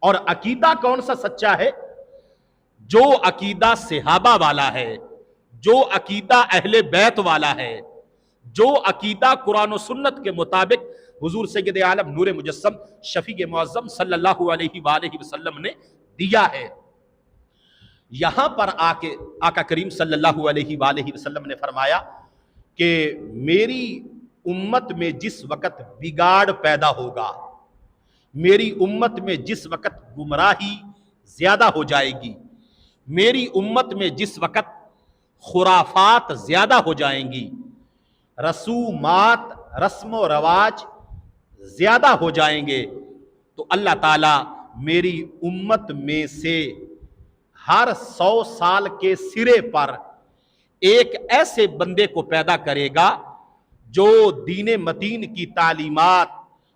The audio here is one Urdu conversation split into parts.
اور عقیدہ کون سا سچا ہے؟ جو عقیدہ صحابہ والا ہے، جو عقیدہ اہل بیت والا ہے، جو عقیدہ قرآن و سنت کے مطابق حضور سید عالم نور مجسم شفیع معظم صلی اللہ علیہ وآلہ وسلم نے دیا ہے۔ یہاں پر آ کے آقا کریم صلی اللہ علیہ وآلہ وسلم نے فرمایا کہ میری امت میں جس وقت بگاڑ پیدا ہوگا، میری امت میں جس وقت گمراہی زیادہ ہو جائے گی، میری امت میں جس وقت خرافات زیادہ ہو جائیں گی، رسومات رسم و رواج زیادہ ہو جائیں گے، تو اللہ تعالیٰ میری امت میں سے ہر 100 سال کے سرے پر ایک ایسے بندے کو پیدا کرے گا جو دین متین کی تعلیمات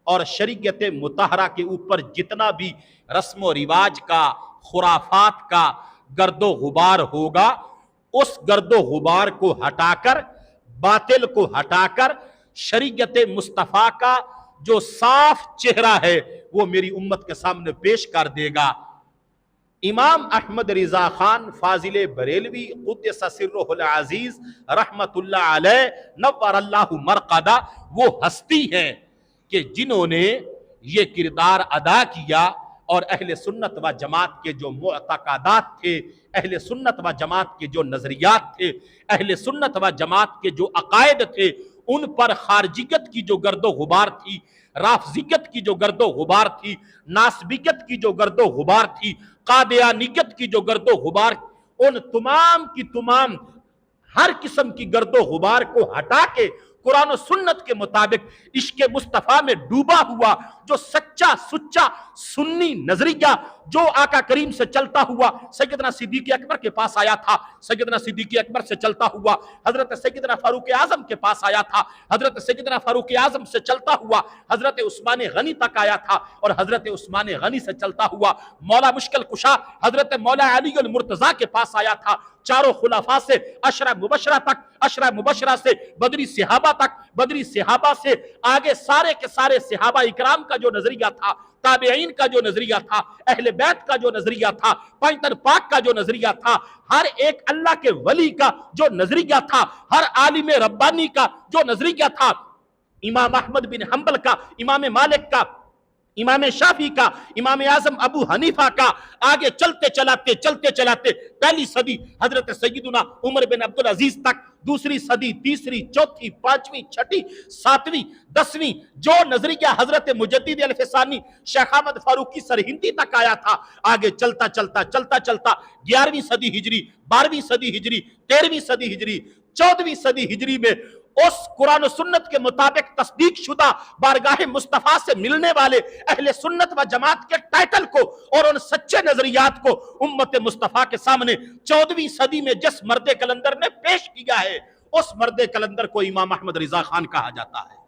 اور شریعت مطہرہ کے اوپر جتنا بھی رسم و رواج کا، خرافات کا گرد و غبار ہوگا، اس گرد و غبار کو ہٹا کر، باطل کو ہٹا کر، شریعت مصطفیٰ کا جو صاف چہرہ ہے وہ میری امت کے سامنے پیش کر دے گا۔ امام احمد رضا خان فاضل بریلوی قدس سرہ العزیز رحمت اللہ علیہ نور اللہ مرقدہ وہ ہستی ہے کہ جنہوں نے یہ کردار ادا کیا، اور اہل سنت و جماعت کے جو معتقدات تھے، اہل سنت و جماعت کے جو نظریات تھے، اہل سنت و جماعت کے جو عقائد تھے، ان پر خارجیت کی جو گرد و غبار تھی، رافضیت کی جو گرد و غبار تھی، ناسبیت کی جو گرد و غبار تھی، قادیانیت کی جو گرد و غبار، ان تمام کی تمام ہر قسم کی گرد و غبار کو ہٹا کے قرآن و سنت کے مطابق عشق مصطفیٰ میں ڈوبا ہوا جو سچا سچا سنی نظریہ جو آقا کریم سے چلتا ہوا سیدنا صدیق اکبر کے پاس آیا تھا، سیدنا صدیق اکبر سے چلتا ہوا حضرت سیدنا فاروق اعظم کے پاس آیا تھا، حضرت سیدنا فاروق اعظم سے چلتا ہوا حضرت عثمان غنی تک آیا تھا، اور حضرت عثمان غنی سے چلتا ہوا مولا مشکل کشا حضرت مولا علی المرتضیٰ کے پاس آیا تھا۔ چاروں خلفاء سے عشرہ مبشرہ تک، عشرہ مبشرہ سے بدری صحابہ تک، بدری صحابہ سے آگے سارے کے سارے صحابہ اکرام کا جو نظریہ تھا، تابعین کا جو نظریہ تھا، اہل بیت کا جو نظریہ تھا، پائتر پاک کا جو نظریہ تھا، ہر ایک اللہ کے ولی کا جو نظریہ تھا، ہر عالم ربانی کا جو نظریہ تھا، امام احمد بن حنبل کا، امام مالک کا، امام شافعی کا، امام اعظم ابو حنیفہ کا، آگے چلتے چلاتے پہلی صدی حضرت سیدنا عمر بن عبدالعزیز تک، دوسری صدی، تیسری، چوتھی، پانچویں، چھٹی، ساتویں، 10ویں، جو نظریہ حضرت مجدد الف ثانی شیخ احمد فاروقی سرہندی تک آیا تھا، آگے چلتا 11ویں صدی ہجری، 12ویں صدی ہجری، 13ویں صدی ہجری، 14ویں صدی ہجری میں اس قرآن و سنت کے مطابق تصدیق شدہ بارگاہ مصطفیٰ سے ملنے والے اہل سنت و جماعت کے ٹائٹل کو اور ان سچے نظریات کو امت مصطفیٰ کے سامنے 14ویں صدی میں جس مرد کلندر نے پیش کیا ہے، اس مرد کلندر کو امام احمد رضا خان کہا جاتا ہے۔